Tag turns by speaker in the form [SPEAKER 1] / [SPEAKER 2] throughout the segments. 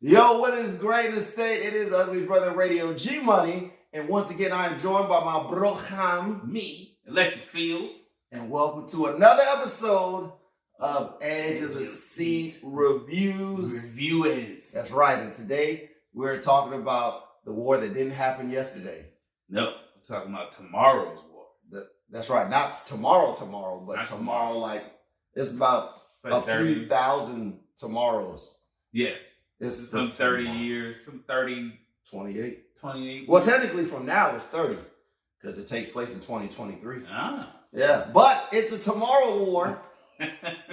[SPEAKER 1] Yo, what is great in the state? It is Ugly's Brother Radio G Money. And once again, I am joined by my bro Ham.
[SPEAKER 2] Me, Electric Fields.
[SPEAKER 1] And welcome to another episode of Edge of the Seat Reviews.
[SPEAKER 2] Reviewers.
[SPEAKER 1] That's right. And today we're talking about the war that didn't happen yesterday.
[SPEAKER 2] No, we're talking about tomorrow's war.
[SPEAKER 1] That's right. Not tomorrow, but
[SPEAKER 2] Not
[SPEAKER 1] tomorrow, like it's about a few thousand tomorrows.
[SPEAKER 2] Yes.
[SPEAKER 1] It's
[SPEAKER 2] some 30 years, some
[SPEAKER 1] 28.
[SPEAKER 2] 28.
[SPEAKER 1] Well, technically from now it's 30 because it takes place in 2023.
[SPEAKER 2] Ah.
[SPEAKER 1] Yeah, but it's the Tomorrow War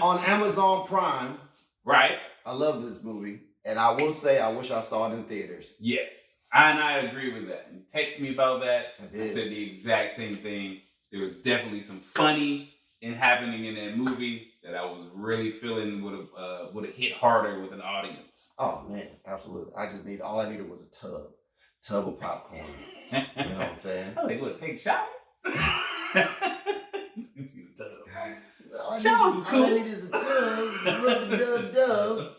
[SPEAKER 1] on Amazon Prime.
[SPEAKER 2] Right.
[SPEAKER 1] I love this movie, and I will say I wish I saw it in theaters.
[SPEAKER 2] Yes. I agree with that. You text me about that.
[SPEAKER 1] I
[SPEAKER 2] said the exact same thing. There was definitely some funny happening in that movie that I was really feeling would have hit harder with an audience.
[SPEAKER 1] Oh man, absolutely. All I needed was a tub of popcorn. You know what I'm saying?
[SPEAKER 2] Oh, they would take a shower.
[SPEAKER 1] All I need is a tub.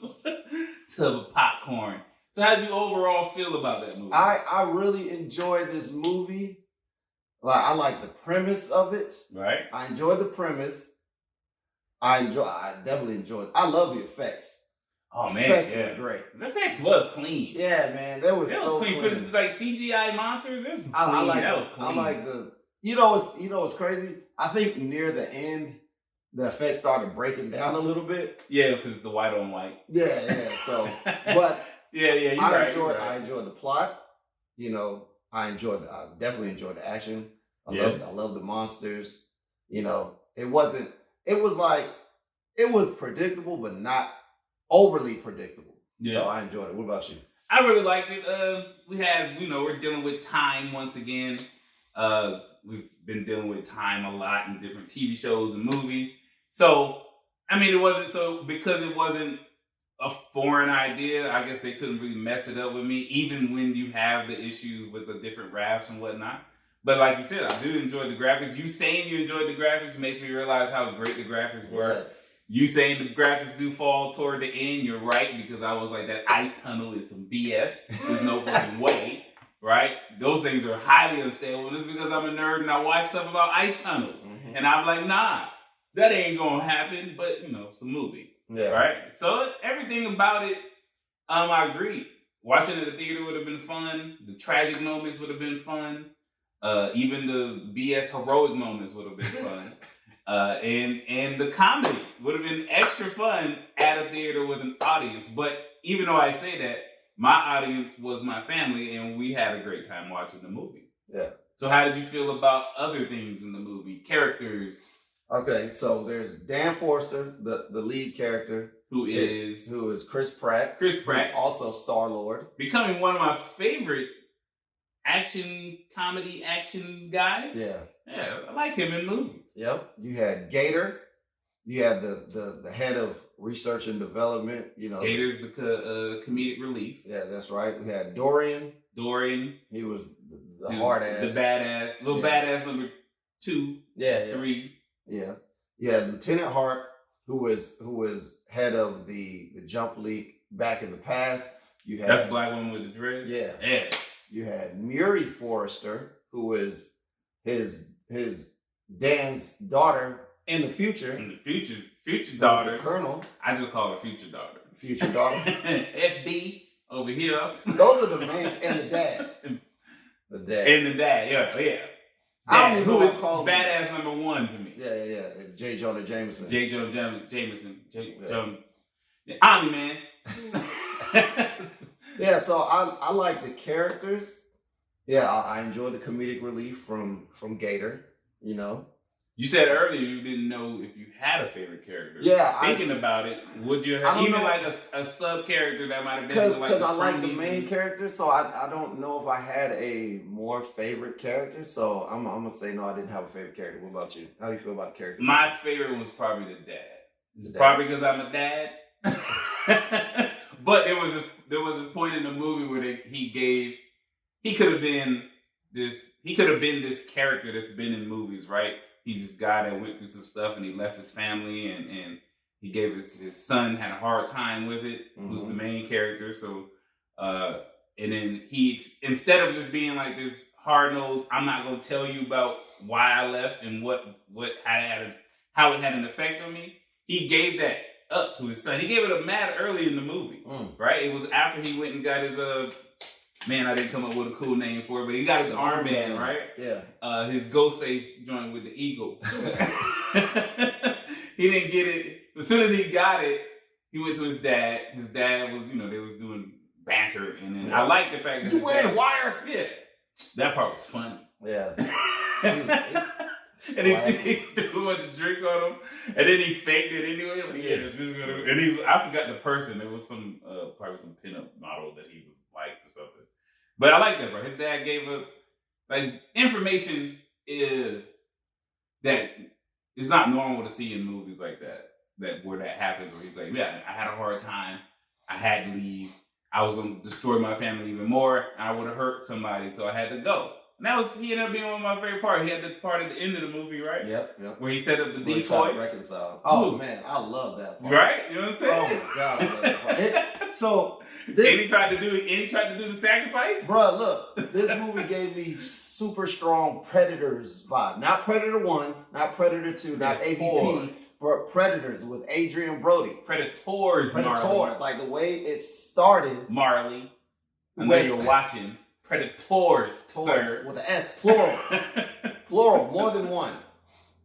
[SPEAKER 2] Tub of popcorn. So how did you overall feel about that movie?
[SPEAKER 1] I really enjoyed this movie. I like the premise of it.
[SPEAKER 2] Right.
[SPEAKER 1] I enjoyed the premise. I definitely enjoyed. I love the effects.
[SPEAKER 2] Oh man,
[SPEAKER 1] effects were great.
[SPEAKER 2] The effects was clean.
[SPEAKER 1] Yeah, man, that was so clean.
[SPEAKER 2] Because it's like CGI monsters. It was clean.
[SPEAKER 1] I like
[SPEAKER 2] that was clean.
[SPEAKER 1] I like the. You know what's crazy? I think near the end, the effects started breaking down a little bit.
[SPEAKER 2] Yeah, because the white on white.
[SPEAKER 1] Yeah. So, but
[SPEAKER 2] yeah,
[SPEAKER 1] I enjoyed the plot. You know, I definitely enjoyed the action. I love the monsters. You know, it was predictable, but not overly predictable. Yeah. So I enjoyed it. What about you?
[SPEAKER 2] I really liked it. We're dealing with time once again. We've been dealing with time a lot in different TV shows and movies. So, because it wasn't a foreign idea, I guess they couldn't really mess it up with me, even when you have the issues with the different rafts and whatnot. But like you said, I do enjoy the graphics. You saying you enjoyed the graphics makes me realize how great the graphics were.
[SPEAKER 1] Yes.
[SPEAKER 2] You saying the graphics do fall toward the end, you're right, because I was like, that ice tunnel is some BS. There's no fucking way, right? Those things are highly unstable. And it's because I'm a nerd and I watch stuff about ice tunnels. Mm-hmm. And I'm like, nah, that ain't gonna happen. But, it's a movie, right? So everything about it, I agree. Watching it at the theater would have been fun. The tragic moments would have been fun. Even the BS heroic moments would have been fun. And the comedy would have been extra fun at a theater with an audience. But even though I say that, my audience was my family, and we had a great time watching the movie.
[SPEAKER 1] Yeah.
[SPEAKER 2] So how did you feel about other things in the movie? Characters?
[SPEAKER 1] Okay, so there's Dan Forster, the lead character.
[SPEAKER 2] Who is
[SPEAKER 1] Chris Pratt.
[SPEAKER 2] Chris Pratt.
[SPEAKER 1] Also Star-Lord.
[SPEAKER 2] Becoming one of my favorite comedy action guys.
[SPEAKER 1] Yeah.
[SPEAKER 2] Yeah, I like him in movies.
[SPEAKER 1] Yep. You had Gator. You had the head of research and development.
[SPEAKER 2] Gator's the comedic relief.
[SPEAKER 1] Yeah, that's right. We had Dorian.
[SPEAKER 2] He
[SPEAKER 1] was the hard ass,
[SPEAKER 2] the badass, badass number 2, 3.
[SPEAKER 1] Yeah. You had Lieutenant Hart, who was head of the Jump League back in the past.
[SPEAKER 2] That's the black woman with the dreads.
[SPEAKER 1] Yeah. You had Murray Forrester, who was his Dan's daughter in the future.
[SPEAKER 2] Future daughter.
[SPEAKER 1] The Colonel.
[SPEAKER 2] I just call her future daughter.
[SPEAKER 1] Future daughter.
[SPEAKER 2] FD over here.
[SPEAKER 1] Those are the main, and the dad. The dad.
[SPEAKER 2] And the dad, yeah.
[SPEAKER 1] Dad, I don't even know
[SPEAKER 2] who is badass number 1 to me.
[SPEAKER 1] Yeah. J. Jonah Jameson.
[SPEAKER 2] Omni Man.
[SPEAKER 1] Yeah, so I like the characters. Yeah, I enjoy the comedic relief from Gator.
[SPEAKER 2] You said earlier you didn't know if you had a favorite character.
[SPEAKER 1] Yeah,
[SPEAKER 2] thinking about it, would you have even like a sub character that might have been
[SPEAKER 1] because I like the main character, so I don't know if I had a more favorite character. So I'm gonna say no, I didn't have a favorite character. What about you? How do you feel about the character?
[SPEAKER 2] My favorite was probably the dad. It's probably because I'm a dad. But there was this point in the movie where he could have been this character that's been in movies, right? He's this guy that went through some stuff and he left his family and he gave his son had a hard time with it, who's the main character. So And then he, instead of just being like this hard nosed, I'm not gonna tell you about why I left and how it had an effect on me. He gave that up to his son. He gave it up mad early in the movie, right? It was after he went and got his man, I didn't come up with a cool name for it, but he got his armband, right?
[SPEAKER 1] Yeah.
[SPEAKER 2] His Ghostface joint with the eagle. He didn't get it. As soon as he got it, he went to his dad. His dad was, they was doing banter, and then I like the fact that
[SPEAKER 1] you wearing the wire.
[SPEAKER 2] Yeah, that part was funny.
[SPEAKER 1] Yeah.
[SPEAKER 2] And he threw a bunch of drink on him, and then he faked it anyway. Like, this is gonna. And I forgot the person. There was some probably some pinup model that he was liked or something. But I like that, bro. His dad gave up information that is not normal to see in movies like that where that happens, where he's like, yeah, I had a hard time, I had to leave, I was going to destroy my family even more, and I would have hurt somebody, so I had to go. And he ended up being one of my favorite parts. He had the part at the end of the movie, right?
[SPEAKER 1] Yep.
[SPEAKER 2] Where he set up the decoy.
[SPEAKER 1] Reconcile. Oh, man, I love that part.
[SPEAKER 2] Right? You know what I'm saying?
[SPEAKER 1] Oh, my God, I love that part. So...
[SPEAKER 2] And he tried to do the sacrifice?
[SPEAKER 1] Bruh, look, this movie gave me super strong Predators vibe. Not Predator 1, not Predator 2, not AVP, but Predators with Adrian Brody.
[SPEAKER 2] Predators, Marley.
[SPEAKER 1] Like the way it started.
[SPEAKER 2] Marley. I know you're watching. Predators, sir.
[SPEAKER 1] With an S, plural. Plural, more than one.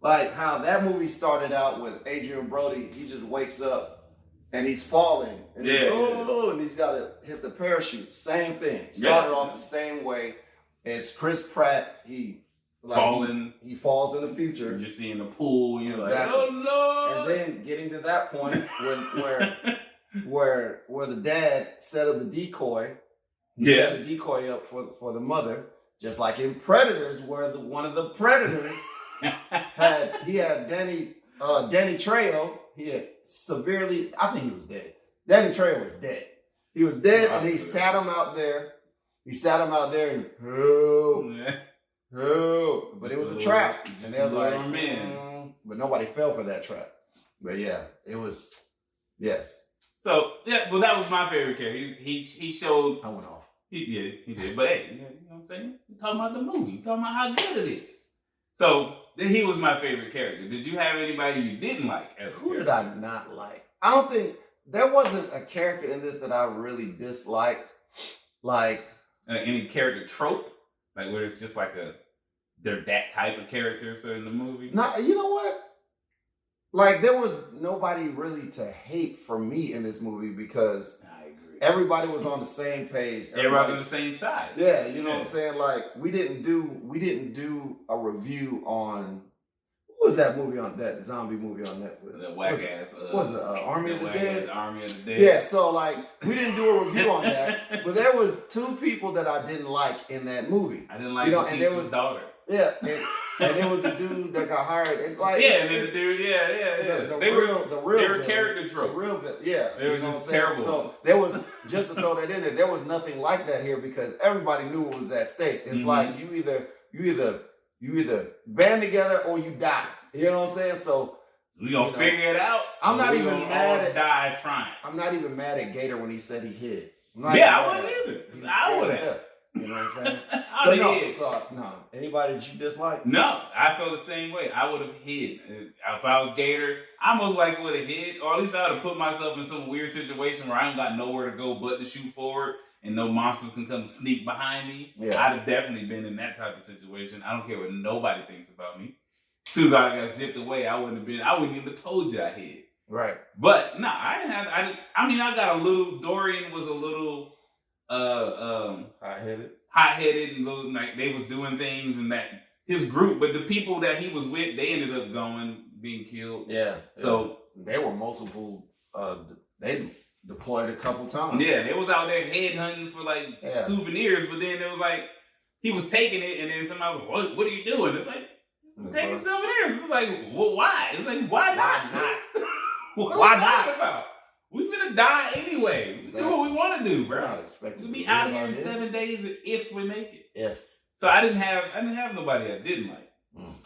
[SPEAKER 1] Like how that movie started out with Adrian Brody. He just wakes up and he's falling. And and he's got to hit the parachute. Same thing. Started off the same way as Chris Pratt. He falls in the future.
[SPEAKER 2] You're seeing the pool. You're like, oh no!
[SPEAKER 1] And then getting to that point where the dad set up the decoy. He set the decoy up for the mother, just like in Predators, where one of the Predators had Danny Trejo. He had severely, I think he was dead. Danny Trejo was dead. He was dead, and he sat him out there. And help. But it was a trap. And they was like, but nobody fell for that trap. But yeah, it was, yes.
[SPEAKER 2] So, yeah, well, that was my favorite character. He showed.
[SPEAKER 1] I went off.
[SPEAKER 2] He did. But hey, you know what I'm saying? We're talking about the movie. We're talking about how good it is. So, he was my favorite character. Did you have anybody you didn't like as a
[SPEAKER 1] Who did I not like? I don't think, there wasn't a character in this that I really disliked. Like.
[SPEAKER 2] Any character trope? Like where it's just like they're that type of character so in the movie?
[SPEAKER 1] No, you know what? Like there was nobody really to hate for me in this movie because
[SPEAKER 2] I agree.
[SPEAKER 1] Everybody was on the same page.
[SPEAKER 2] Everybody's on the same side.
[SPEAKER 1] Yeah, you know what I'm saying? Like we didn't do a review on what was that movie on that zombie movie on Netflix?
[SPEAKER 2] The whack ass.
[SPEAKER 1] Was it Army of the Dead?
[SPEAKER 2] Army of the Dead.
[SPEAKER 1] Yeah, so like we didn't do a review on that, but there was two people that I didn't like in that movie.
[SPEAKER 2] I didn't like Batista's daughter.
[SPEAKER 1] Yeah, and there was a dude that got hired. And like,
[SPEAKER 2] and then the dude,
[SPEAKER 1] they were
[SPEAKER 2] character tropes.
[SPEAKER 1] They were terrible. So there was, just to throw that in there was nothing like that here because everybody knew what was at stake. It's like you either band together or you die. You know what I'm saying? So
[SPEAKER 2] we gonna figure it out.
[SPEAKER 1] I'm not even mad at
[SPEAKER 2] die trying.
[SPEAKER 1] I'm not even mad at Gator when he said he hid.
[SPEAKER 2] I wasn't either. I would have.
[SPEAKER 1] You know what I'm saying? No. Anybody that you dislike?
[SPEAKER 2] No, I feel the same way. I would have hid. If I was Gator, I most likely would have hid, or at least I would have put myself in some weird situation where I ain't got nowhere to go but to shoot forward, and no monsters can come sneak behind me. Yeah. I'd have definitely been in that type of situation. I don't care what nobody thinks about me. As soon as I got zipped away, I wouldn't even have told you I hid.
[SPEAKER 1] Right.
[SPEAKER 2] But no, I got a little. Dorian was a little. Hot-headed and little, like they was doing things and that his group, but the people that he was with, they ended up being killed.
[SPEAKER 1] Yeah.
[SPEAKER 2] So
[SPEAKER 1] they were multiple. They deployed a couple times.
[SPEAKER 2] Yeah, they was out there headhunting for souvenirs, but then it was like he was taking it, and then somebody was like, "What are you doing?" It's like I'm taking souvenirs. It's like, well, why? It's like, why not? Why not? About? We finna die anyway. Exactly. Do what we want to do, bro. We'll be out here in 7 days if we make it.
[SPEAKER 1] Yeah.
[SPEAKER 2] So I didn't have nobody I didn't like.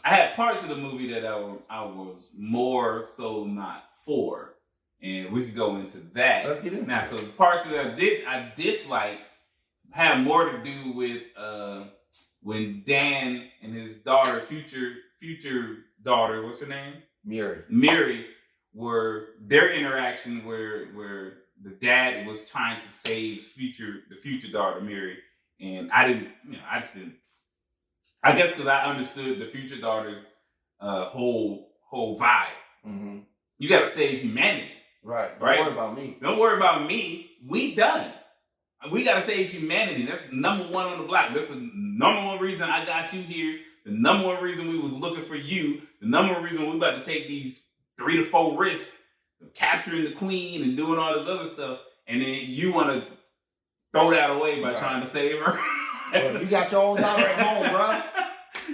[SPEAKER 2] I had parts of the movie that I was more so not for. and we could go into that.
[SPEAKER 1] Let's get into
[SPEAKER 2] now.
[SPEAKER 1] it.
[SPEAKER 2] So the parts that I dislike had more to do with when Dan and his daughter, future daughter, what's her name? Miri, were their interaction where the dad was trying to save the future daughter Miri, and I just didn't. I guess because I understood the future daughter's whole vibe.
[SPEAKER 1] Mm-hmm.
[SPEAKER 2] You got to save humanity,
[SPEAKER 1] right? Don't
[SPEAKER 2] right?
[SPEAKER 1] worry about me.
[SPEAKER 2] Don't worry about me. We done. We got to save humanity. That's number one on the block. That's the number one reason I got you here. The number one reason we was looking for you. The number one reason we about to take these 3 to 4 risks of capturing the queen and doing all this other stuff. And then you want to throw that away by trying to save her.
[SPEAKER 1] Well, you got your own daughter at home, bro.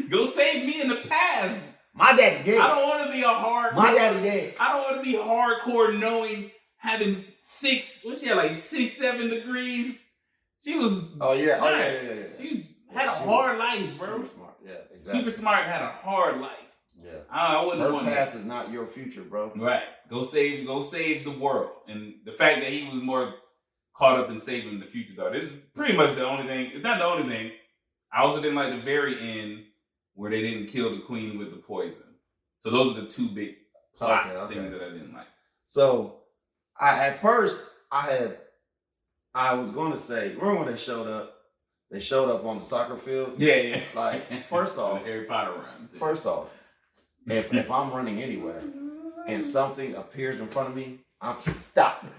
[SPEAKER 2] Go save me in the past.
[SPEAKER 1] My daddy dead.
[SPEAKER 2] I don't want to be a hardcore.
[SPEAKER 1] My daddy dead.
[SPEAKER 2] I don't want to be hardcore knowing having 6, 7 degrees. She was.
[SPEAKER 1] Oh yeah.
[SPEAKER 2] She had a hard life, bro.
[SPEAKER 1] Super smart. Yeah, exactly.
[SPEAKER 2] Super smart had a hard life.
[SPEAKER 1] Yeah.
[SPEAKER 2] I wouldn't want
[SPEAKER 1] her past is not your future, bro.
[SPEAKER 2] Right. Go save the world. And the fact that he was more caught up in saving the future daughter. This is pretty much the only thing. It's not the only thing. I also didn't like the very end where they didn't kill the queen with the poison. So those are the 2 big things that I didn't like.
[SPEAKER 1] So at first I was going to say, remember when they showed up? They showed up on the soccer field.
[SPEAKER 2] Yeah.
[SPEAKER 1] Like, first off,
[SPEAKER 2] Harry Potter runs.
[SPEAKER 1] First off, if I'm running anywhere and something appears in front of me, I'm stopping.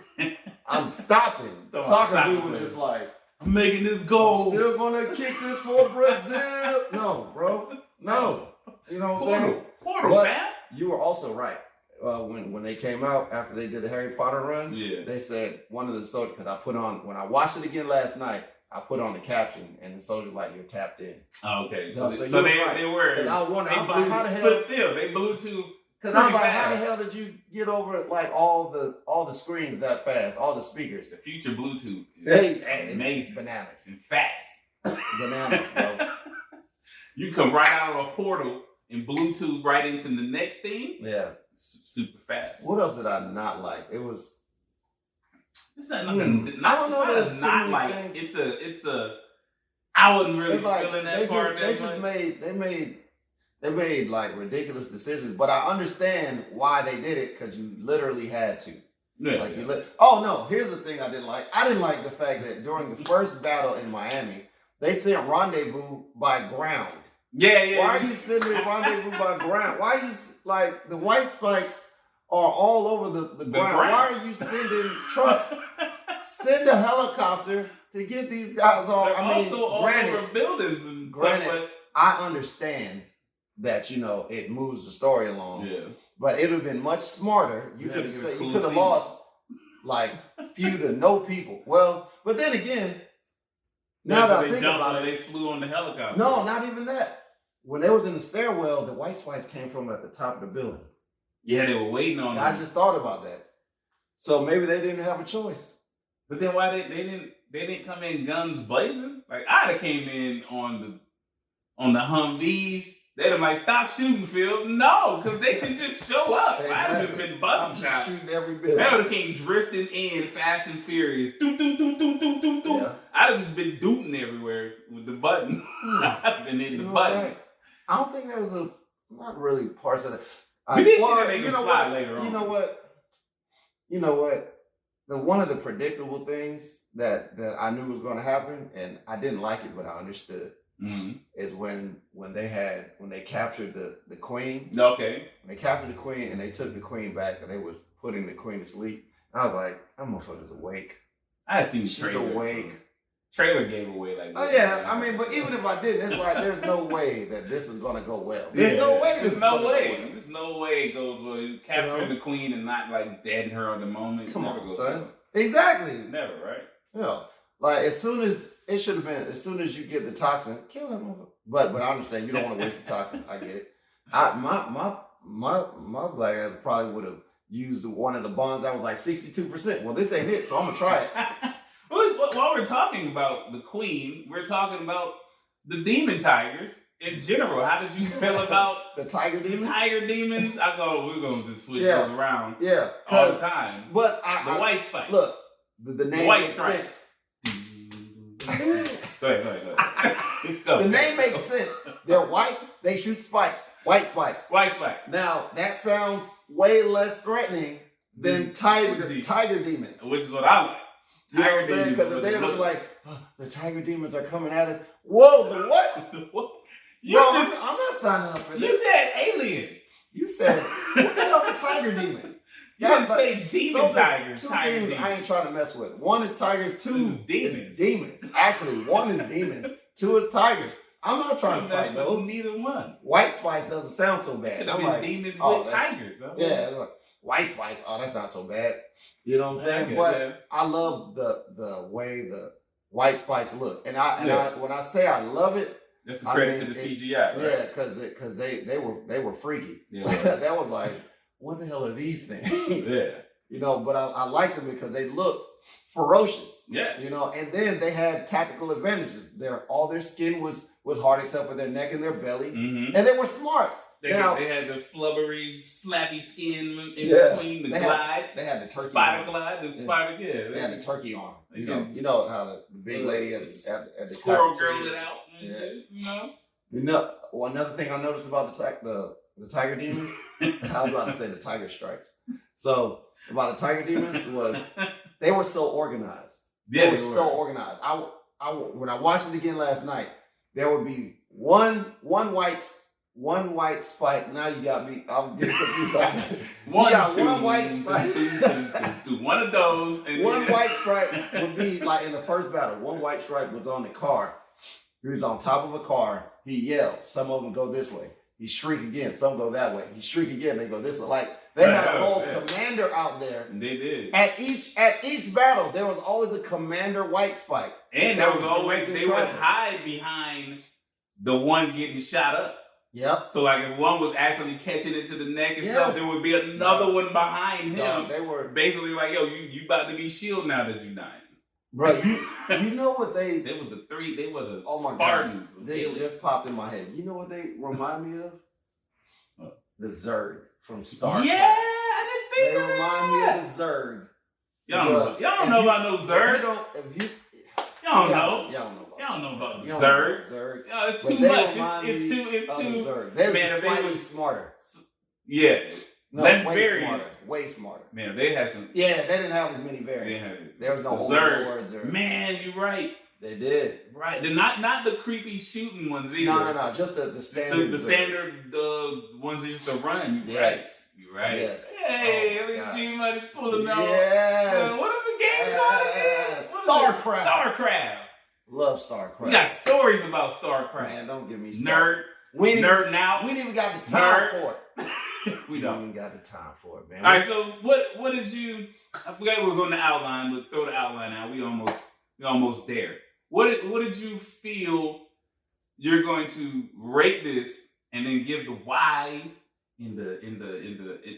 [SPEAKER 1] I'm stopping.
[SPEAKER 2] So
[SPEAKER 1] Soccer dude was just like,
[SPEAKER 2] I'm making this goal.
[SPEAKER 1] I'm still gonna kick this for Brazil. No, bro. No. You know what I'm saying?
[SPEAKER 2] Portal, man.
[SPEAKER 1] You were also right. When they came out after they did the Harry Potter run, they said one of the soldiers, because I put on, when I watched it again last night, I put on the caption and the soldier's like, you're tapped in.
[SPEAKER 2] Oh, okay.
[SPEAKER 1] So
[SPEAKER 2] they
[SPEAKER 1] right.
[SPEAKER 2] were.
[SPEAKER 1] And I was wondering, how the hell?
[SPEAKER 2] But still, they blew to.
[SPEAKER 1] Because I'm like, how the hell did you get over like all the screens that fast, all the speakers?
[SPEAKER 2] The future Bluetooth
[SPEAKER 1] is
[SPEAKER 2] amazing,
[SPEAKER 1] bananas
[SPEAKER 2] and fast,
[SPEAKER 1] bananas, bro.
[SPEAKER 2] You come right out of a portal and Bluetooth right into the next thing.
[SPEAKER 1] Yeah,
[SPEAKER 2] super fast.
[SPEAKER 1] What else did I not like? It was.
[SPEAKER 2] It's not nothing. I don't know. It's not like things. It's a. I wasn't really feeling that part.
[SPEAKER 1] They made like ridiculous decisions, but I understand why they did it because you literally had to.
[SPEAKER 2] Yeah.
[SPEAKER 1] Oh no! Here's the thing I didn't like. I didn't like the fact that during the first battle in Miami, they sent rendezvous by ground.
[SPEAKER 2] Yeah.
[SPEAKER 1] Why are you sending rendezvous by ground? Why are you like the white spikes are all over the ground? Why are you sending trucks? Send a helicopter to get these guys off.
[SPEAKER 2] They're also all over buildings and stuff.
[SPEAKER 1] I understand that it moves the story along.
[SPEAKER 2] Yeah.
[SPEAKER 1] But it would have been much smarter. You could have lost like few to no people. Well, but then again, now that I think about it,
[SPEAKER 2] they flew on the helicopter.
[SPEAKER 1] No, not even that. When they was in the stairwell, the white spikes came from at the top of the building.
[SPEAKER 2] Yeah, they were waiting on them.
[SPEAKER 1] I just thought about that. So maybe they didn't have a choice.
[SPEAKER 2] But then why they didn't come in guns blazing? Like I'd have came in on the Humvees. They'd have like, stop shooting, Phil. No, because they can just show up. Exactly. I'd have just been busting shots.
[SPEAKER 1] Shooting every building.
[SPEAKER 2] They would have came drifting in fast and furious. Doom, doom, doom, doom, doom, doom, doom. Yeah. I'd have just been dooting everywhere with the buttons. I'd have been hitting the buttons.
[SPEAKER 1] Right. I don't think there was not really parts of that.
[SPEAKER 2] We did see that they can fly later on.
[SPEAKER 1] You know what? One of the predictable things that I knew was going to happen, and I didn't like it, but I understood, is when they captured the queen.
[SPEAKER 2] Okay.
[SPEAKER 1] When they captured the queen and they took the queen back and they was putting the queen to sleep. I was like, that motherfucker's awake.
[SPEAKER 2] I had seen
[SPEAKER 1] She's
[SPEAKER 2] trailers.
[SPEAKER 1] Awake.
[SPEAKER 2] Trailer gave away like
[SPEAKER 1] that. Oh yeah, I mean, but even if I didn't, it's like there's no way that this is gonna go well. There's no way.
[SPEAKER 2] There's no way it goes well. You capturing the queen and not like deading her on the moment.
[SPEAKER 1] Come on, son. Well. Exactly.
[SPEAKER 2] Never, right?
[SPEAKER 1] Yeah. Like as soon as you get the toxin, kill him. But I understand you don't want to waste the toxin. I get it. My black ass probably would have used one of the bonds that was like 62%. Well, this ain't it, so I'm gonna try it.
[SPEAKER 2] While we're talking about the queen, we're talking about the demon tigers in general. How did you feel about
[SPEAKER 1] the tiger
[SPEAKER 2] the
[SPEAKER 1] demons?
[SPEAKER 2] tiger demons? I thought we were going to just switch
[SPEAKER 1] Yeah.
[SPEAKER 2] those around
[SPEAKER 1] Yeah,
[SPEAKER 2] all the time.
[SPEAKER 1] But
[SPEAKER 2] The white spikes.
[SPEAKER 1] look, the name
[SPEAKER 2] white
[SPEAKER 1] makes
[SPEAKER 2] stripes.
[SPEAKER 1] sense.
[SPEAKER 2] Go ahead.
[SPEAKER 1] The name makes sense. They're white. They shoot spikes. White spikes.
[SPEAKER 2] White spikes.
[SPEAKER 1] Now that sounds way less threatening than tiger demons.
[SPEAKER 2] Which is what I like.
[SPEAKER 1] You know what I'm saying? Because if they were like, oh, the tiger demons are coming at us. Whoa, the what?
[SPEAKER 2] What?
[SPEAKER 1] I'm not signing up for this.
[SPEAKER 2] You said aliens.
[SPEAKER 1] You said, what the hell's a tiger demon?
[SPEAKER 2] You didn't say demon tigers.
[SPEAKER 1] Two
[SPEAKER 2] Tiger
[SPEAKER 1] things
[SPEAKER 2] demons.
[SPEAKER 1] I ain't trying to mess with. One is tiger, two
[SPEAKER 2] Demons.
[SPEAKER 1] is demons. Actually, one is demons, two is tigers. I'm not trying to fight
[SPEAKER 2] That's
[SPEAKER 1] those.
[SPEAKER 2] neither one.
[SPEAKER 1] White spice doesn't sound so bad.
[SPEAKER 2] Could have
[SPEAKER 1] I'm
[SPEAKER 2] been
[SPEAKER 1] like,
[SPEAKER 2] demons
[SPEAKER 1] oh,
[SPEAKER 2] with tigers. Huh?
[SPEAKER 1] yeah, it's like, white spice. Oh, that's not so bad. You know what I'm saying?
[SPEAKER 2] Okay,
[SPEAKER 1] But
[SPEAKER 2] yeah.
[SPEAKER 1] I love the way the white spice look, and I
[SPEAKER 2] Yeah.
[SPEAKER 1] when I say I love it,
[SPEAKER 2] That's a credit
[SPEAKER 1] I mean,
[SPEAKER 2] to the CGI, right?
[SPEAKER 1] yeah, because they were freaky.
[SPEAKER 2] Yeah.
[SPEAKER 1] That was like, what the hell are these things?
[SPEAKER 2] Yeah.
[SPEAKER 1] You know, but I liked them because they looked ferocious.
[SPEAKER 2] Yeah.
[SPEAKER 1] You know, and then they had tactical advantages. All their skin was hard except for their neck and their belly,
[SPEAKER 2] Mm-hmm.
[SPEAKER 1] and they were smart.
[SPEAKER 2] They had the flubbery, slappy skin in
[SPEAKER 1] Yeah.
[SPEAKER 2] between the
[SPEAKER 1] They
[SPEAKER 2] glide,
[SPEAKER 1] They had the turkey.
[SPEAKER 2] spider
[SPEAKER 1] arm.
[SPEAKER 2] glide, the
[SPEAKER 1] Yeah.
[SPEAKER 2] spider,
[SPEAKER 1] They had
[SPEAKER 2] yeah.
[SPEAKER 1] the turkey arm. You
[SPEAKER 2] Yeah.
[SPEAKER 1] know how the big lady at the
[SPEAKER 2] Squirrel
[SPEAKER 1] cafeteria-
[SPEAKER 2] girl it out.
[SPEAKER 1] Yeah.
[SPEAKER 2] You know?
[SPEAKER 1] You know, well, another thing I noticed about the tiger demons, I was about to say the tiger stripes. So about the tiger demons was they were so organized.
[SPEAKER 2] Yeah,
[SPEAKER 1] They were so organized. I when I watched it again last night, there would be one white spike. Now you got me. I'm getting confused. You got one white spike.
[SPEAKER 2] One of those. And
[SPEAKER 1] One white stripe would be like in the first battle. One white stripe was on the car. He was on top of a car. He yelled. Some of them go this way. He shriek again. Some go that way. He shriek again. They go this way. Like they had a whole commander out there.
[SPEAKER 2] They did.
[SPEAKER 1] At each battle, there was always a commander white spike.
[SPEAKER 2] And there was always,
[SPEAKER 1] directing
[SPEAKER 2] they would
[SPEAKER 1] traffic.
[SPEAKER 2] hide behind the one getting shot up.
[SPEAKER 1] Yep.
[SPEAKER 2] So like if one was actually catching it to the neck and
[SPEAKER 1] Yes.
[SPEAKER 2] stuff, there would be another one behind him.
[SPEAKER 1] No, they were,
[SPEAKER 2] Basically like, yo, you about to be shielded now that you're dying.
[SPEAKER 1] bro. You know what they?
[SPEAKER 2] They were the
[SPEAKER 1] Oh my
[SPEAKER 2] Spartans.
[SPEAKER 1] God! This just popped in my head. You know what they remind me of?
[SPEAKER 2] What?
[SPEAKER 1] The Zerg from Star
[SPEAKER 2] Yeah,
[SPEAKER 1] Trek.
[SPEAKER 2] I
[SPEAKER 1] They
[SPEAKER 2] didn't think of
[SPEAKER 1] remind me
[SPEAKER 2] that.
[SPEAKER 1] of the Zerg.
[SPEAKER 2] Y'all
[SPEAKER 1] Bruh,
[SPEAKER 2] don't know about no
[SPEAKER 1] If
[SPEAKER 2] Zerg.
[SPEAKER 1] you don't, if you,
[SPEAKER 2] Y'all don't know.
[SPEAKER 1] Y'all don't know about.
[SPEAKER 2] Y'all don't know about
[SPEAKER 1] You don't
[SPEAKER 2] Zerg.
[SPEAKER 1] know about Zerg.
[SPEAKER 2] Yo, it's
[SPEAKER 1] But
[SPEAKER 2] too
[SPEAKER 1] they
[SPEAKER 2] much.
[SPEAKER 1] remind
[SPEAKER 2] It's
[SPEAKER 1] me
[SPEAKER 2] too. It's
[SPEAKER 1] of the
[SPEAKER 2] too.
[SPEAKER 1] Zerg. They
[SPEAKER 2] Man,
[SPEAKER 1] were
[SPEAKER 2] if they
[SPEAKER 1] slightly
[SPEAKER 2] was-
[SPEAKER 1] smarter.
[SPEAKER 2] Yeah.
[SPEAKER 1] No,
[SPEAKER 2] Less
[SPEAKER 1] way
[SPEAKER 2] variants.
[SPEAKER 1] smarter. Way smarter.
[SPEAKER 2] Man, they had some.
[SPEAKER 1] Yeah, they didn't have as many
[SPEAKER 2] They
[SPEAKER 1] variants.
[SPEAKER 2] had it.
[SPEAKER 1] There was no
[SPEAKER 2] Zerg.
[SPEAKER 1] overlords or.
[SPEAKER 2] Man, you're right.
[SPEAKER 1] They did.
[SPEAKER 2] Right. They're not the creepy shooting ones either.
[SPEAKER 1] No. Just the standard.
[SPEAKER 2] The
[SPEAKER 1] Zerg.
[SPEAKER 2] standard ones that used to run. You're
[SPEAKER 1] Yes.
[SPEAKER 2] right. You're right.
[SPEAKER 1] Yes.
[SPEAKER 2] Hey,
[SPEAKER 1] Oh,
[SPEAKER 2] look
[SPEAKER 1] God.
[SPEAKER 2] at G Money pulling out.
[SPEAKER 1] Yes.
[SPEAKER 2] What is the game called again?
[SPEAKER 1] Yes.
[SPEAKER 2] What is it?
[SPEAKER 1] StarCraft.
[SPEAKER 2] StarCraft.
[SPEAKER 1] Love StarCraft.
[SPEAKER 2] We got stories about StarCraft.
[SPEAKER 1] Man, don't give me
[SPEAKER 2] Nerd.
[SPEAKER 1] started. We ain't
[SPEAKER 2] Nerding out.
[SPEAKER 1] We ain't even got the time
[SPEAKER 2] Nerd.
[SPEAKER 1] for it.
[SPEAKER 2] We
[SPEAKER 1] We
[SPEAKER 2] don't.
[SPEAKER 1] ain't even got the time for it, man.
[SPEAKER 2] All right, so what did you? I forgot it was on the outline, but throw the outline out. We almost there. What did you feel you're going to rate this, and then give the whys in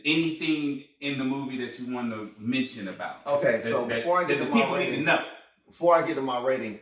[SPEAKER 2] anything in the movie that you want to mention about?
[SPEAKER 1] Okay, so before I get to
[SPEAKER 2] the
[SPEAKER 1] my
[SPEAKER 2] people need to
[SPEAKER 1] rating,
[SPEAKER 2] know.
[SPEAKER 1] before I get to my rating,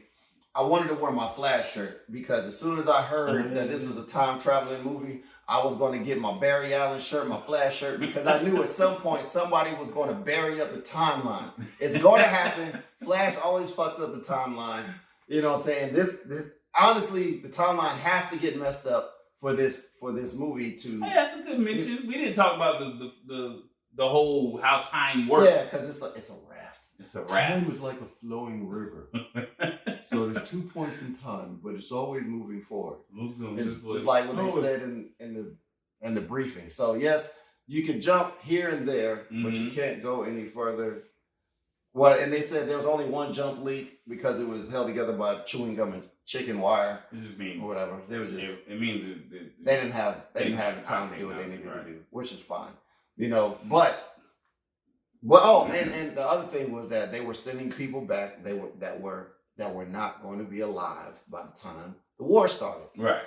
[SPEAKER 1] I wanted to wear my Flash shirt because as soon as I heard that this was a time traveling movie, I was going to get my Barry Allen shirt, my Flash shirt, because I knew at some point somebody was going to bury up the timeline. It's going to happen. Flash always fucks up the timeline. You know what I'm saying? This honestly, the timeline has to get messed up for this movie to.
[SPEAKER 2] Hey, that's a good mention. We didn't talk about the whole how time works.
[SPEAKER 1] Yeah, because it's a raft.
[SPEAKER 2] It's a wrap.
[SPEAKER 1] Time is like a flowing river. So there's 2 points in time, but it's always moving forward. It's like what they said in the briefing. So yes, you can jump here and there, but you can't go any further. Well, and they said there was only one jump leak because it was held together by chewing gum and chicken wire
[SPEAKER 2] It just means
[SPEAKER 1] or whatever. They were just
[SPEAKER 2] it means
[SPEAKER 1] they didn't have the time to do what they needed to do, which is fine. You know, but and the other thing was that they were sending people back that were not going to be alive by the time the war started.
[SPEAKER 2] right.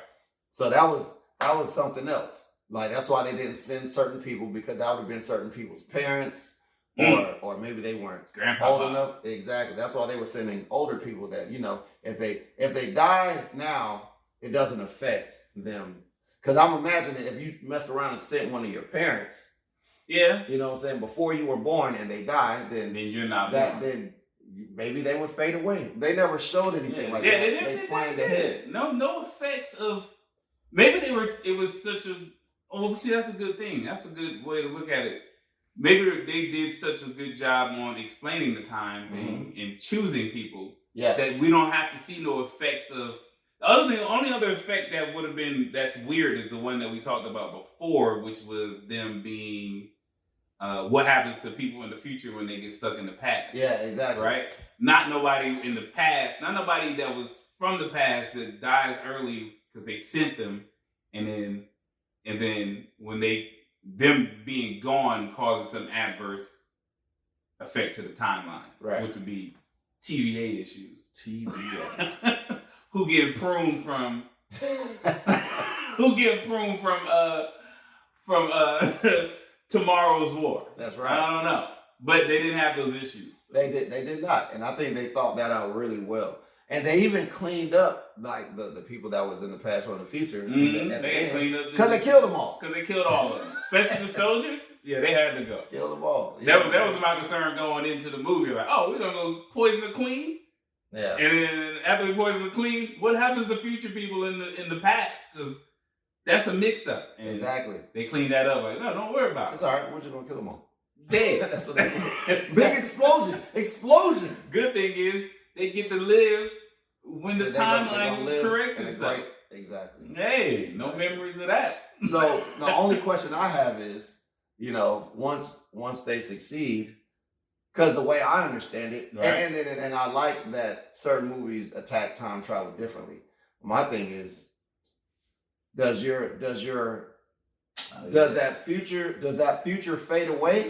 [SPEAKER 1] So that was something else. Like that's why they didn't send certain people, because that would have been certain people's parents, or maybe they weren't
[SPEAKER 2] Grandpa.
[SPEAKER 1] old enough. Exactly. That's why they were sending older people that, you know, if they die now, it doesn't affect them. Because I'm imagining if you mess around and sent one of your parents,
[SPEAKER 2] Yeah.
[SPEAKER 1] you know what I'm saying, before you were born and they died, then
[SPEAKER 2] you're not
[SPEAKER 1] that
[SPEAKER 2] born.
[SPEAKER 1] then maybe they would fade away. They never showed anything like that. They planned ahead.
[SPEAKER 2] No effects of. Maybe it was such a. Oh, see, that's a good thing. That's a good way to look at it. Maybe they did such a good job on explaining the time thing and choosing people that we don't have to see no effects of. The only other effect that would have been that's weird is the one that we talked about before, which was them being what happens to people in the future when they get stuck in the past.
[SPEAKER 1] Yeah, exactly.
[SPEAKER 2] Right? Not nobody in the past, not nobody that was from the past that dies early because they sent them, and then when them being gone causes some adverse effect to the timeline,
[SPEAKER 1] right?
[SPEAKER 2] Which would be TVA issues.
[SPEAKER 1] TVA.
[SPEAKER 2] Who get pruned from? Who get pruned from Tomorrow's War?
[SPEAKER 1] That's right.
[SPEAKER 2] I don't know, but they didn't have those issues.
[SPEAKER 1] They did not, and I think they thought that out really well. And they even cleaned up like the people that was in the past or in the future.
[SPEAKER 2] They cleaned up
[SPEAKER 1] because they killed them all.
[SPEAKER 2] Because they killed all of them, especially the soldiers. Yeah, they had to go.
[SPEAKER 1] Killed them all.
[SPEAKER 2] That was my concern going into the movie. Like, oh, we're gonna go poison the queen.
[SPEAKER 1] Yeah.
[SPEAKER 2] And then after we poison the queen, what happens to future people in the past? Because that's a mix up.
[SPEAKER 1] Exactly.
[SPEAKER 2] They cleaned that up. Like, no, don't worry about it.
[SPEAKER 1] It's all right. We're just gonna kill them all.
[SPEAKER 2] Dead.
[SPEAKER 1] That's what they did. Big explosion. Explosion.
[SPEAKER 2] Good thing is they get to live when the timeline corrects itself.
[SPEAKER 1] Exactly.
[SPEAKER 2] Hey, no memories of that.
[SPEAKER 1] So the only question I have is, once they succeed, because the way I understand it, right. and I like that certain movies attack time travel differently. My thing is, does that future fade away?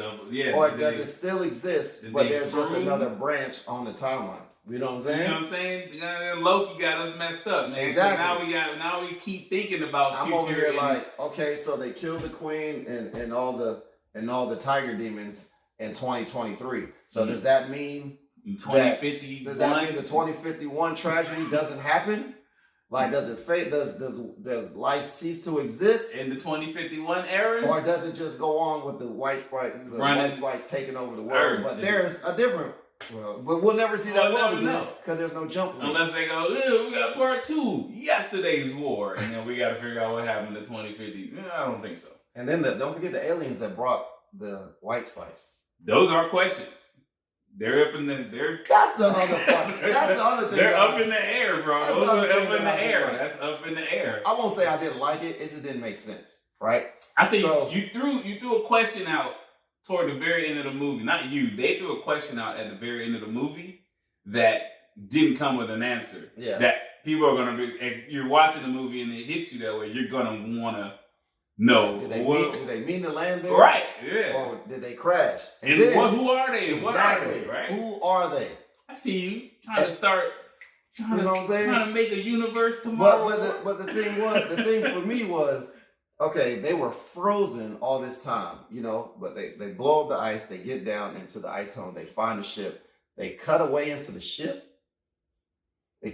[SPEAKER 1] Or does it still exist, but there's just another branch on the timeline? You know what I'm saying?
[SPEAKER 2] You know what I'm saying? Loki got us messed up, man.
[SPEAKER 1] Exactly.
[SPEAKER 2] So now we keep thinking about future.
[SPEAKER 1] I'm over here like, okay, so they killed the queen and all the tiger demons in 2023. So does that mean
[SPEAKER 2] 2051?
[SPEAKER 1] Does that mean the 2051 tragedy doesn't happen? Like, does it fade? Does life cease to exist
[SPEAKER 2] in the 2051 era,
[SPEAKER 1] or does it just go on with the white spice taking over the world? But there's a different. Well, but we'll never see that world again because there's no jump.
[SPEAKER 2] Unless they go, we got part 2, yesterday's war, and then we got to figure out what happened in 2050. I don't think so.
[SPEAKER 1] And then don't forget the aliens that brought the white spice.
[SPEAKER 2] Those are questions. They're up in the.
[SPEAKER 1] That's the other part. That's the other thing.
[SPEAKER 2] They're up in the air, bro. Those are up in the air. That's up in the air.
[SPEAKER 1] I won't say I didn't like it. It just didn't make sense, right?
[SPEAKER 2] I say you threw a question out toward the very end of the movie. Not you. They threw a question out at the very end of the movie that didn't come with an answer.
[SPEAKER 1] Yeah.
[SPEAKER 2] That people are gonna be. If you're watching the movie and it hits you that way, you're gonna wanna. No.
[SPEAKER 1] Did they mean to land there?
[SPEAKER 2] Right, yeah.
[SPEAKER 1] Or did they crash?
[SPEAKER 2] And then, who are they?
[SPEAKER 1] Exactly.
[SPEAKER 2] What are they, right?
[SPEAKER 1] Who are they?
[SPEAKER 2] I see you trying to make a universe tomorrow.
[SPEAKER 1] But the thing for me was, okay, they were frozen all this time, but they blow up the ice, they get down into the ice zone, they find the ship, they cut away into the ship. The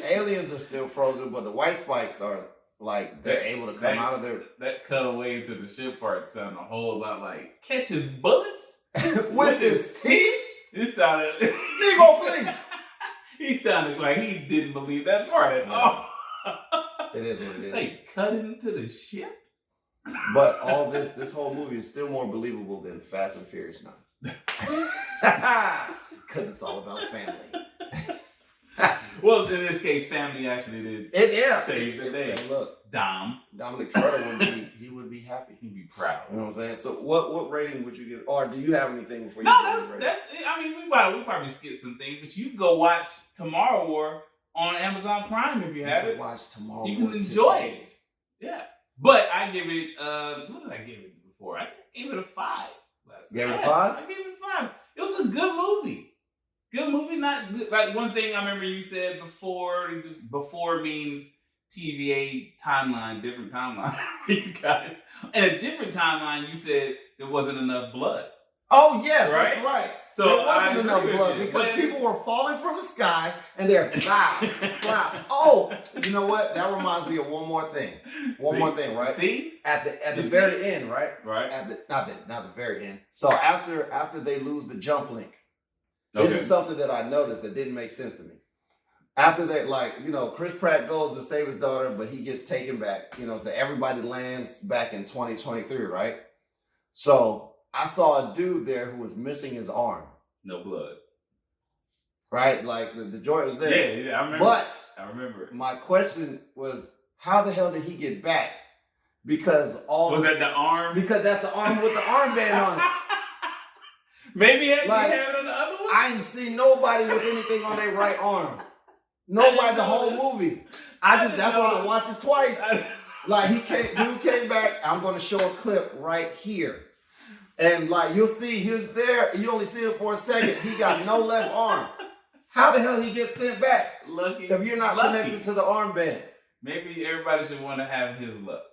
[SPEAKER 1] aliens are still frozen, but the white spikes are like they're able to come out of their.
[SPEAKER 2] That cutaway into the ship part sounded a whole lot like catches bullets
[SPEAKER 1] with his teeth.
[SPEAKER 2] It sounded.
[SPEAKER 1] Nemo, please.
[SPEAKER 2] He sounded like he didn't believe that part at all.
[SPEAKER 1] It is what it is.
[SPEAKER 2] They cut into the ship.
[SPEAKER 1] But all this whole movie is still more believable than Fast and Furious 9. Because it's all about family.
[SPEAKER 2] Well, in this case, family actually did save the day.
[SPEAKER 1] Look, Dominic Toretto would be happy.
[SPEAKER 2] He'd be proud.
[SPEAKER 1] You know what I'm saying? So what rating would you give? Or do you have anything before you
[SPEAKER 2] that's it. I mean, we probably skipped some things, but you can go watch Tomorrow War on Amazon Prime if you have it.
[SPEAKER 1] Watch Tomorrow
[SPEAKER 2] You
[SPEAKER 1] War
[SPEAKER 2] can enjoy
[SPEAKER 1] today.
[SPEAKER 2] it. Yeah. But I give it, what did I give it before? I gave it a 5.
[SPEAKER 1] Gave it a 5?
[SPEAKER 2] I gave it a 5. It was a good movie. Good movie, not good. Like one thing I remember you said before means TVA timeline, different timeline for you guys. And a different timeline, you said there wasn't enough blood.
[SPEAKER 1] Oh yes,
[SPEAKER 2] right?
[SPEAKER 1] That's right.
[SPEAKER 2] So
[SPEAKER 1] there
[SPEAKER 2] I
[SPEAKER 1] wasn't enough
[SPEAKER 2] agree with
[SPEAKER 1] blood
[SPEAKER 2] you.
[SPEAKER 1] because
[SPEAKER 2] But-
[SPEAKER 1] people were falling from the sky and they're wow. Oh, you know what? That reminds me of one more thing. One
[SPEAKER 2] See?
[SPEAKER 1] more thing, right?
[SPEAKER 2] See?
[SPEAKER 1] At the
[SPEAKER 2] You
[SPEAKER 1] very
[SPEAKER 2] see?
[SPEAKER 1] end, right?
[SPEAKER 2] Right.
[SPEAKER 1] At the not the very end. So after they lose the jump link, this
[SPEAKER 2] Okay.
[SPEAKER 1] is something that I noticed that didn't make sense to me. After they, like, you know, Chris Pratt goes to save his daughter, but he gets taken back. You know, so everybody lands back in 2023, right? So I saw a dude there who was missing his arm,
[SPEAKER 2] No blood.
[SPEAKER 1] right? Like the joint was there.
[SPEAKER 2] Yeah, I remember.
[SPEAKER 1] But
[SPEAKER 2] I remember it.
[SPEAKER 1] my question was, how the hell did he get back? Because
[SPEAKER 2] Was that the arm?
[SPEAKER 1] because that's the arm with the armband on it.
[SPEAKER 2] Maybe he
[SPEAKER 1] Like,
[SPEAKER 2] had it on the other one?
[SPEAKER 1] I ain't seen nobody with anything on their right arm. Nobody the whole movie. That's why I watched it twice. Like dude came back. I'm gonna show a clip right here. And like you'll see he was there, you only see him for a second. He got no left arm. How the hell he gets sent back
[SPEAKER 2] Lucky.
[SPEAKER 1] if you're not
[SPEAKER 2] Lucky.
[SPEAKER 1] connected to the armband?
[SPEAKER 2] Maybe everybody should want to have his luck.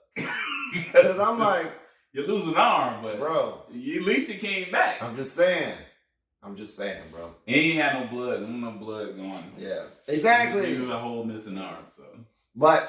[SPEAKER 1] Because I'm like,
[SPEAKER 2] you're losing an arm, but
[SPEAKER 1] bro,
[SPEAKER 2] at least you came back.
[SPEAKER 1] I'm just saying, bro.
[SPEAKER 2] And he ain't had no blood. There was no blood going.
[SPEAKER 1] Yeah, exactly.
[SPEAKER 2] He was a whole missing arm. So
[SPEAKER 1] But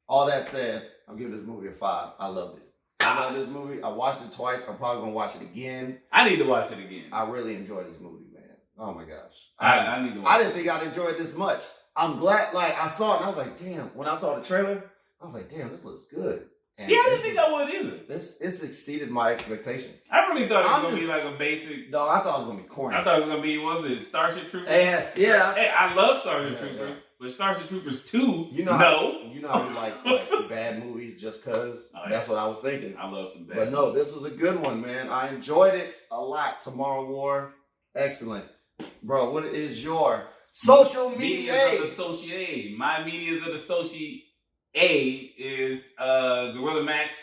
[SPEAKER 1] all that said, I'm giving this movie a 5. I loved it. I love this movie. I watched it twice. I'm probably gonna watch it again.
[SPEAKER 2] I need to watch it again.
[SPEAKER 1] I really enjoyed this movie, man. Oh my gosh.
[SPEAKER 2] I need to watch
[SPEAKER 1] I didn't think I'd enjoy it this much. I'm glad, like, I saw it and I was like, damn. When I saw the trailer, I was like, damn, this looks good. And
[SPEAKER 2] Yeah, I didn't think I would either.
[SPEAKER 1] It's exceeded my expectations.
[SPEAKER 2] I really thought it was
[SPEAKER 1] I'm
[SPEAKER 2] going to
[SPEAKER 1] just-
[SPEAKER 2] be like a basic.
[SPEAKER 1] No, I thought it was gonna be corny.
[SPEAKER 2] I thought it was going to be, what was it, Starship Troopers?
[SPEAKER 1] Yes, yeah.
[SPEAKER 2] Hey, I love Starship
[SPEAKER 1] Yeah,
[SPEAKER 2] Troopers,
[SPEAKER 1] yeah.
[SPEAKER 2] but Starship Troopers 2,
[SPEAKER 1] You know,
[SPEAKER 2] no.
[SPEAKER 1] you know how we like bad movies just cause.
[SPEAKER 2] Oh, yeah.
[SPEAKER 1] That's what I was thinking.
[SPEAKER 2] I love some bad.
[SPEAKER 1] But no, this was a good one, man. I enjoyed it a lot. Tomorrow War, excellent, bro. What is your social
[SPEAKER 2] Medias
[SPEAKER 1] media?
[SPEAKER 2] of Associate. My Medias of Associate is Gorilla Max,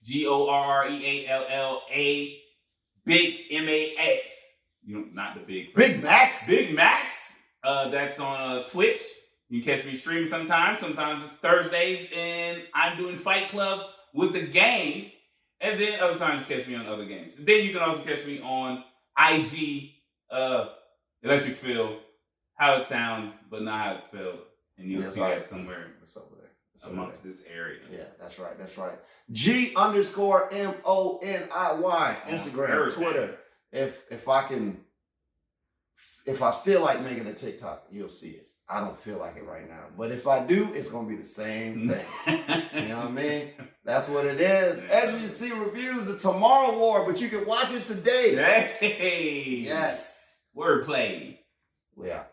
[SPEAKER 2] GORREALLA, Big MAX. You know, not the big.
[SPEAKER 1] Big Max.
[SPEAKER 2] Big Max. That's on Twitch. You can catch me streaming sometimes. Sometimes it's Thursdays, and I'm doing Fight Club with the gang. And then other times you catch me on other games. Then you can also catch me on IG, Electric Feel, how it sounds, but not how it's spelled. And you'll
[SPEAKER 1] That's
[SPEAKER 2] see
[SPEAKER 1] right.
[SPEAKER 2] that somewhere
[SPEAKER 1] It's over there. It's over
[SPEAKER 2] amongst
[SPEAKER 1] there.
[SPEAKER 2] this area.
[SPEAKER 1] Yeah, that's right. That's right. G_MONIY Instagram,
[SPEAKER 2] everything.
[SPEAKER 1] Twitter. If I feel like making a TikTok, you'll see it. I don't feel like it right now, but if I do, it's gonna be the same thing. You know what I mean? That's what it is. As you see reviews, the Tomorrow War, but you can watch it today.
[SPEAKER 2] Hey!
[SPEAKER 1] Yes.
[SPEAKER 2] Wordplay.
[SPEAKER 1] We out.